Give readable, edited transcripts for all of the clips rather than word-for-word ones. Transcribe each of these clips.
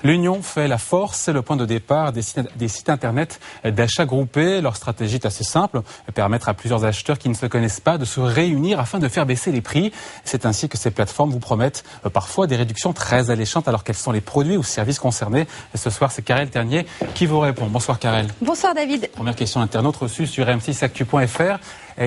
L'union fait la force, c'est le point de départ des sites internet d'achat groupés. Leur stratégie est assez simple, permettre à plusieurs acheteurs qui ne se connaissent pas de se réunir afin de faire baisser les prix. C'est ainsi que ces plateformes vous promettent parfois des réductions très alléchantes. Alors quels sont les produits ou services concernés? Et ce soir, c'est Karel Ternier qui vous répond. Bonsoir Karel. Bonsoir David. Première question internaute reçue sur m6actu.fr.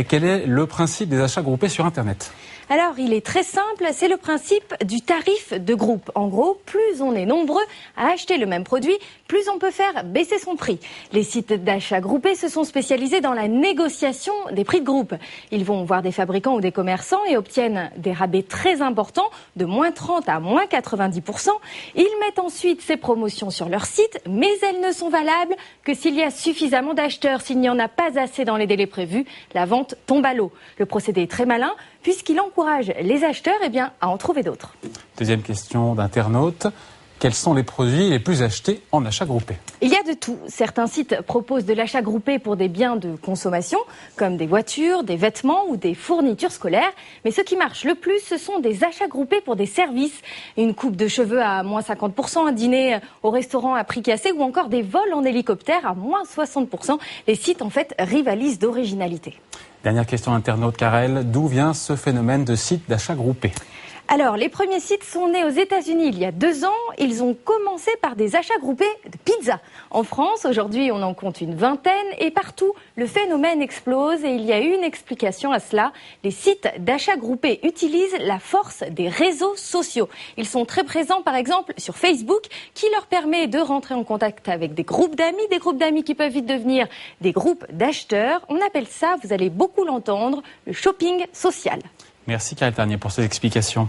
Quel est le principe des achats groupés sur Internet? Alors, il est très simple, c'est le principe du tarif de groupe. En gros, plus on est nombreux à acheter le même produit, plus on peut faire baisser son prix. Les sites d'achat groupés se sont spécialisés dans la négociation des prix de groupe. Ils vont voir des fabricants ou des commerçants et obtiennent des rabais très importants, de moins 30 à moins 90%. Ils mettent ensuite ces promotions sur leur site, mais elles ne sont valables que s'il y a suffisamment d'acheteurs. S'il n'y en a pas assez dans les délais prévus, la vente tombe à l'eau. Le procédé est très malin, puisqu'il encourage les acheteurs à en trouver d'autres. Deuxième question d'internaute. Quels sont les produits les plus achetés en achat groupé? Il y a de tout. Certains sites proposent de l'achat groupé pour des biens de consommation, comme des voitures, des vêtements ou des fournitures scolaires. Mais ce qui marche le plus, ce sont des achats groupés pour des services. Une coupe de cheveux à moins 50%, un dîner au restaurant à prix cassé ou encore des vols en hélicoptère à moins 60%. Les sites, en fait, rivalisent d'originalité. Dernière question internaute, Karel. D'où vient ce phénomène de sites d'achat groupés? Alors, les premiers sites sont nés aux États-Unis il y a 2 ans. Ils ont commencé par des achats groupés de pizza. En France, aujourd'hui, on en compte une vingtaine et partout, le phénomène explose et il y a une explication à cela. Les sites d'achat groupés utilisent la force des réseaux sociaux. Ils sont très présents, par exemple, sur Facebook, qui leur permet de rentrer en contact avec des groupes d'amis qui peuvent vite devenir des groupes d'acheteurs. On appelle ça, vous allez beaucoup l'entendre, le shopping social. Merci Karel Ternier pour ces explications.